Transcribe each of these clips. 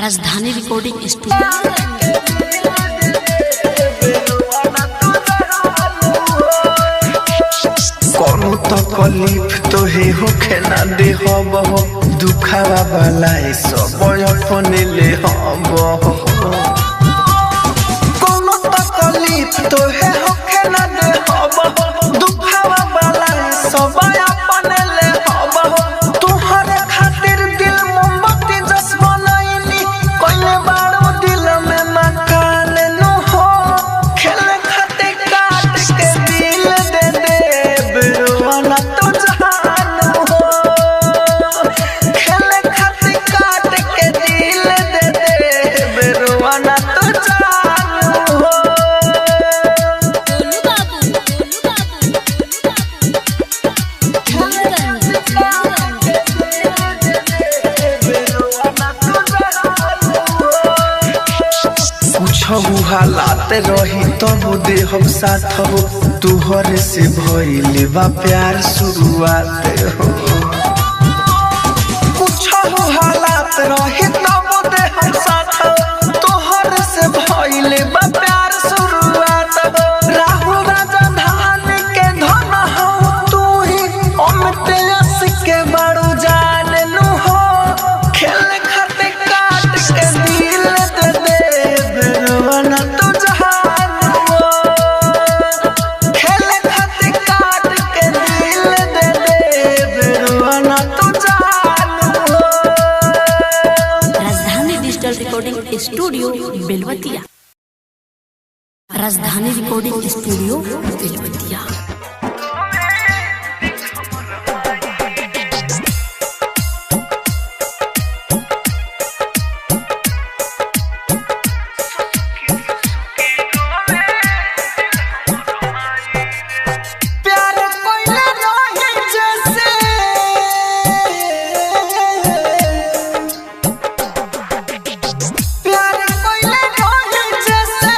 राजधानी recording studio. कौनो तकलीफ तो हे होखे ना दे हब दुखावा वाला सब अपने ले हब। कौनो तकलीफ तो हे होखे ना दे हब दुखावा वाला सब अपने ले हब। तोहरे खातिर दिल मोमबत्ती जस बनैली कोइले बारो दिल में मकान नु हो। खेले खातिर काट के दिल दे बेरुआना तो जहान हो। खेले खातिर काट के दिल दे बेरुआना तो जहान हो। कुछ हालात रही तब दे हम साथ हो तुहरे से भइले बा प्यार शुरुआत हो। कुछ हालात रही तब दे हम साथ हो तुहरे से भइले बा प्यार शुरुआत हो। राहुल राजधानी के धन हो तू ही अमृत यश के बड़ू जान नु हो। खेल खातिर काट के दिल दे बेरुआना तो जहान हो। खेल खातिर काट के दिल दे बेरुआना तो जहान हो। राजधानी डिजिटल रिकॉर्डिंग स्टूडियो बेलवतिया। राजधानी रिकॉर्डिंग स्टूडियो बेलवतिया। प्यार कोइले रहे जैसे प्यार कोइले रहे जैसे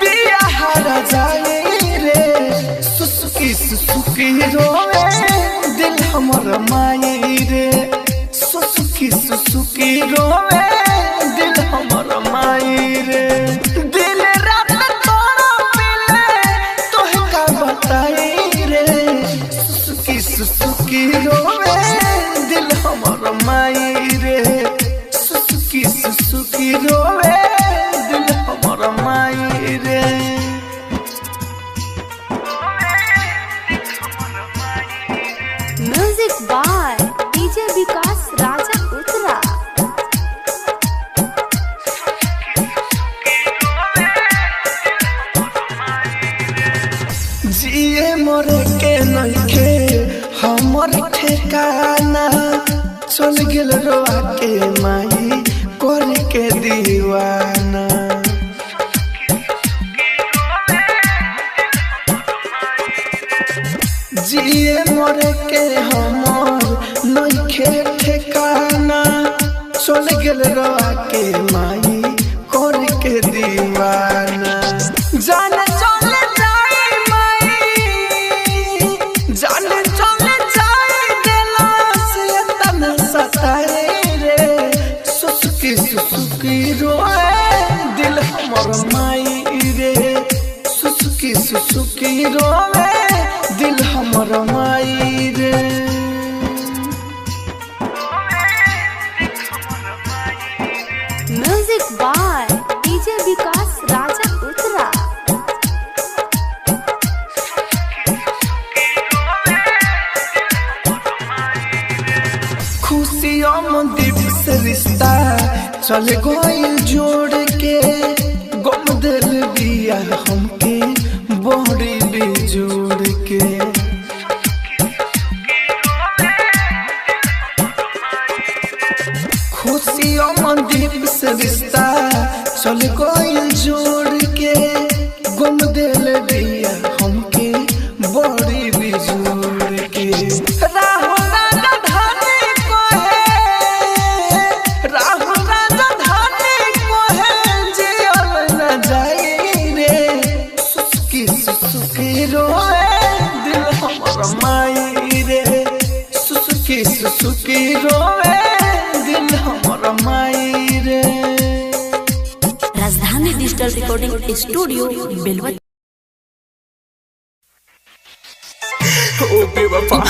बिया हरा जाए रे। सुसुकी रोवे दिल हमर माई रे। सुसुकी रोवे दिल हमर माई रे। दिल रात तोड़ा मिले तोहे का बताई रे। सुसुकी रोवे दिल हमर माई रे। सुसुकी रोवे दिल हमर माई रे। Music by DJ Vikas Raja Uttara. जिए मरे के नइखे हमर ठिकाना। चल गेल रोआ के माई कर के दीवाना। जिए मरे के हमर नइखे ठिकाना। चल गेल रोआ के माई कर के दीवाना। जाने चले जाए माई जाने चले जाए दिला से तना सताए रे। सुसुकी रोए दिल हमर माई रे। सुसुकी रोए दिल हमर माई रे। Music by DJ Vikas Raja Uttara. खुशियों में दीप से रिश्ता चल गइल जोड़ के। गम दिल दिया हमके बड़ी बेजोड़ के। खुशियों में दीप से रिश्ता चल गइल जोड़ के। गम दिल दिया हमके बड़ी बेजोड़ के। राहुल राजधानी को है राहुल राजधानी को है जियल न जाए रे। सुसुकी रोए दिल हमर माई रे। सुसुकी रोए दिल हमर माई रे। Digital recording studio Belwatiya. ओ बेवफा,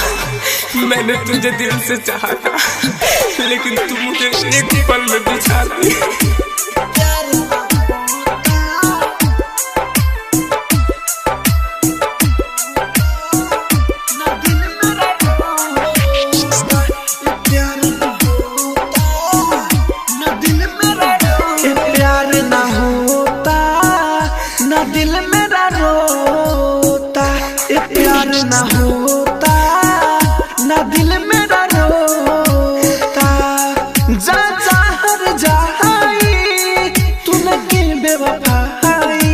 मैंने तुझे दिल से चाहा था, लेकिन तू मुझे एक पल में बिछा दी। ना होता ना दिल मेरा रोता, जा जा हर जाई तूने की बेवफाई,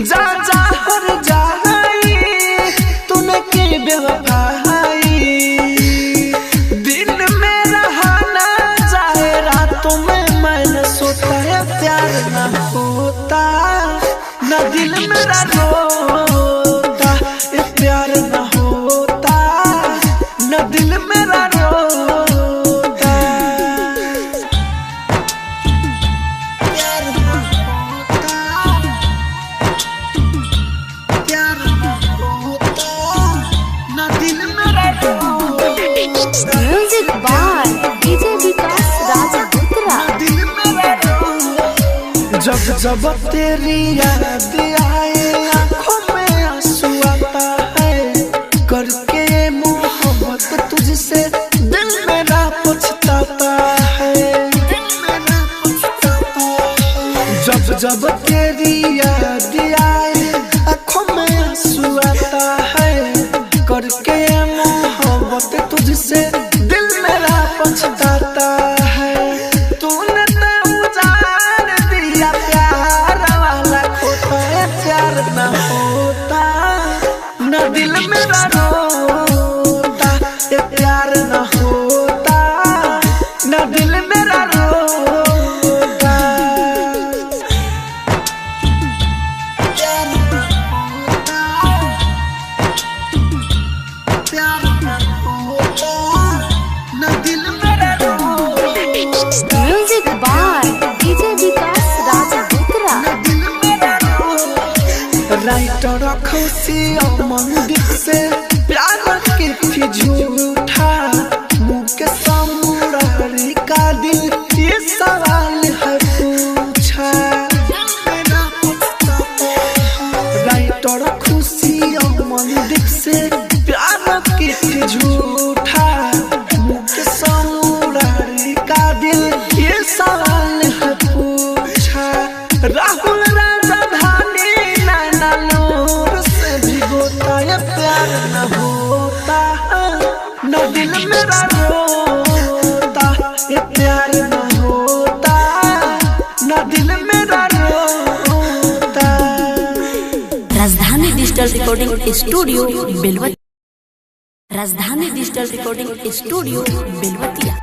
जा जा हर जाई तूने की बेवफाई। दिन में रहा ना जाए रातों में मैंने सोता है, प्यार ना होता ना दिल मेरा रोता, प्यार ना होता ना दिल मेरा रोता, प्यार ना होता, प्यार ना होता ना दिल मेरा रोता। Music by DJ Vikas Raja Uttara. दिल मेरा रोता, जब जब तेरी याद आए आंखों में आंसू आता है, करके मोहब्बत तुझसे दिल मेरा पछताता है, दिल मेरा पछताता है। जब जब तेरी याद आए आंखों में आंसू आता है, करके मोहब्बत तुझसे दिल मेरा पछताता है। तूने तो उजाड़ दिया प्यार वाला खोता है, प्यार ना होता ना दिल मेरा रोता, ये प्यार ना होता ना दिल मेरा रोता, प्यार ना होता, प्यार ना होता ना दिल मेरा रोता। Music by DJ Vikas Raja Uttara. Writer Khushi मंदिर से प्यार के थी झूठा, मुँह के सामुरारी का दिल ये सवाल है पूछा। राइटर खुशी मंदिर से प्यार के थी झूठा, मुँह के सामुरारी का दिल ये सवाल है पूछा। राहुल राजधानी नैना नूर से भिगोता, ये प्यार न होता न दिल मेरा रोता, ये प्यार न होता न दिल मेरा रोता। राजधानी डिजिटल रिकॉर्डिंग स्टूडियो बेलवतिया। राजधानी डिजिटल रिकॉर्डिंग स्टूडियो बेलवतिया।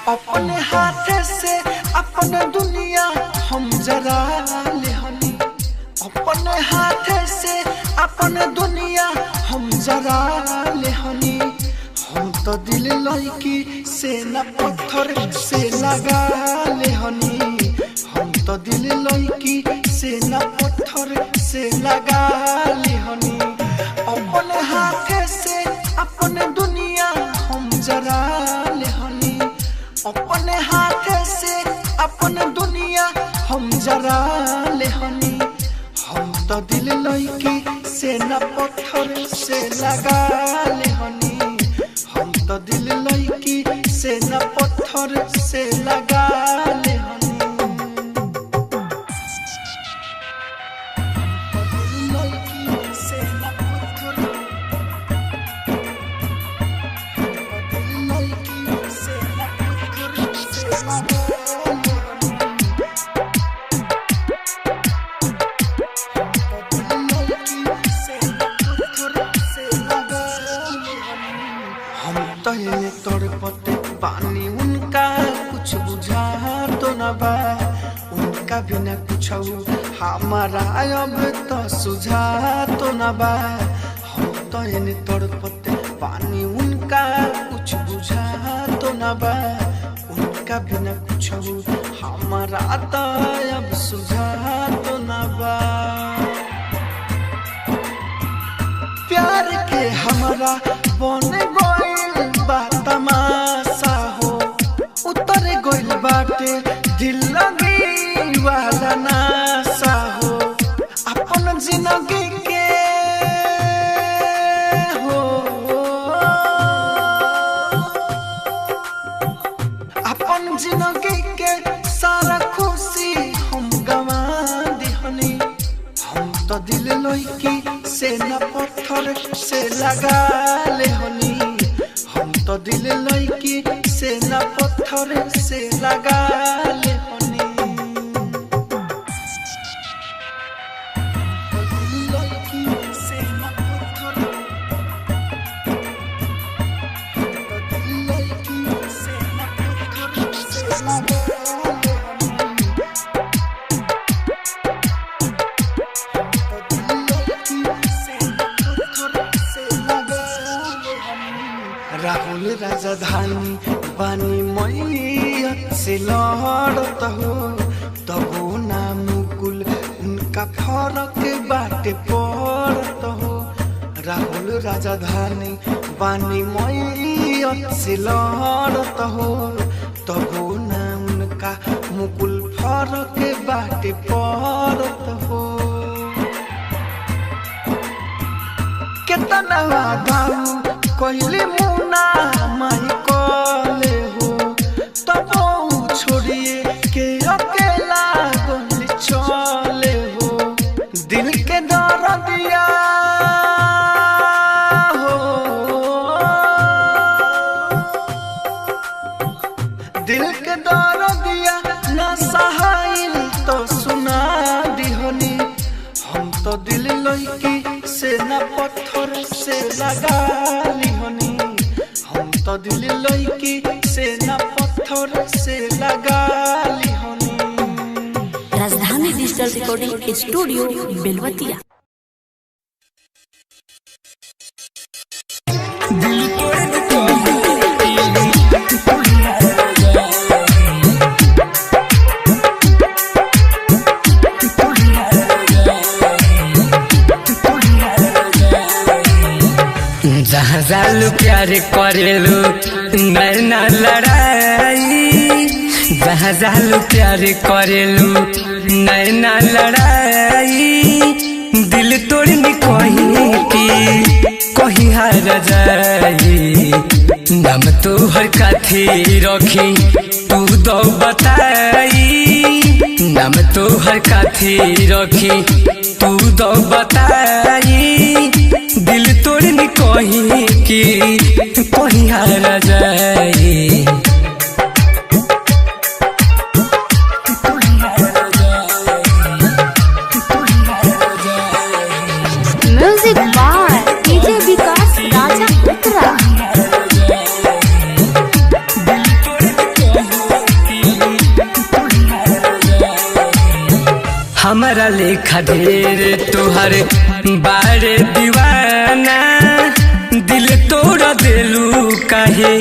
अपने हाथ से अपने दुनिया हम जरा ले हनी, अपने हाथ से अपने दुनिया हम जरा ले हनी। हम तो दिल लड़की से न पत्थर से लगा ले हनी, हम तो दिल लड़की से न पत्थर से लगा ले हनी। अपने हाथ से अपने दुनिया हम जरा ले हनी, अपने हाथ से अपने दुनिया हम जरा ले हनी। हम तो दिल लड़की से न पत्थर से लगा ले हनी, हम तो दिल लड़की से न पत्थर से लगा ले हनी। बिना कुछ हमारा अब तो सुझा तो न बा हम तो इन तड़पते पानी उनका कुछ बुझा तो न बा उनका बिना कुछ हमारा तो अब सुझा तो न बा प्यार के हमारा बन गइल बा तमाशा हो उतर गइल बाटे दिल लगी वाला नासा हो अपन जिंदगी के हो अपन जिंदगी के सारा खुशी हम गवा दिहनी हम तो दिल लइकी से न पत्थर से लगा ले हनी हम तो दिल लइकी से न पत्थर से लगा ले हनी दिल लइकी से न पत्थर दिल लइकी से न पत्थर से लगा ले राहुल राजधानी बानी मैयत से लड़त हो तबो ना मुकुल उनका फरक बाटे पड़त हो राहुल राजधानी बानी मैयत से लड़त हो तबो ना उनका मुकुल फरक बाटे पड़त हो कितना वादाऊ कहले मुना माई कले हो तब छोड़िए के अकेला गली चले हो दिल के दर दिया हो दिल के दर दिया ना सहाइल तो सुना दिहनी हम तो दिल लइकी से न पत्थर से लगा लिहनी हम तो दिल लइकी से न पत्थर से लगा लिहनी राजधानी डिजिटल रिकॉर्डिंग स्टूडियो बेलवतिया। जहाँ जालू प्यार करेलू नैना लड़ाई जहाँ जालू प्यार करेलू नैना लड़ाई दिल तोड़नी कहीं की कहीं हार जाई नाम तो हर काथी रखी तू दो बताई नाम तो हर काथी रखी तू दो बताई दिल तोड़नी कहीं की कहीं हार जाए music by DJ Vikas Raja Uttara. हमारा लेखा ढेर तुहर बारे दीवाना दिल तोड़ देलू काहे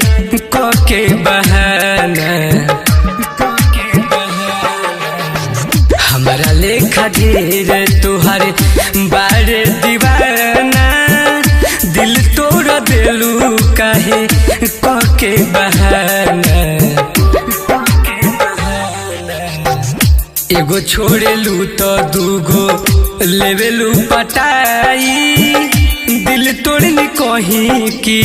के बहाना हमारा लेखा ढेर तुहर बारे दीवाना दिल तोड़ देलू काहे के बहाना एगो छोड़ेलू तो दूगो लेवेलू पटाई दिल तोड़नी कहीं की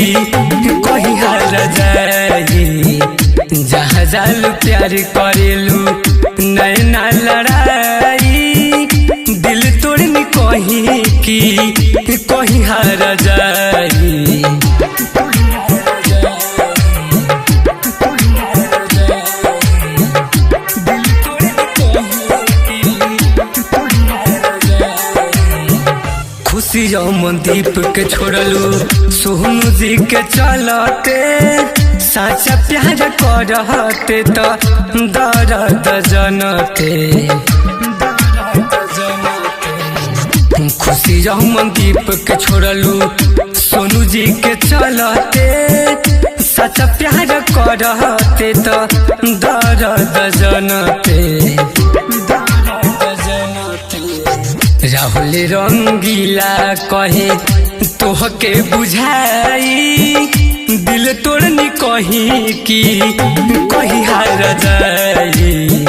कहीं हार जाई जहाँ जालू प्यार करेलू नैना लड़ाई दिल तोड़नी कहीं की कहीं हार जाई खुशी मनदीप के छोड़लू सोनू जी के चलते साचा प्यार करते तो दर्द जनते रमनदीप के छोड़लू सोनू जी के चलते सच्चा प्यार करते तो दर्द जनते राहुल रंगीला कहे तोहके बुझाई दिल तोड़नी कहीं की कहीं हार जाई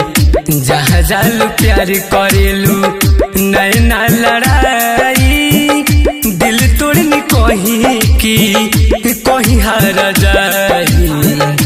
जहाँ जालू प्यार करेलू नैना लड़ाई दिल तोड़नी कहीं की कहीं हार जाई।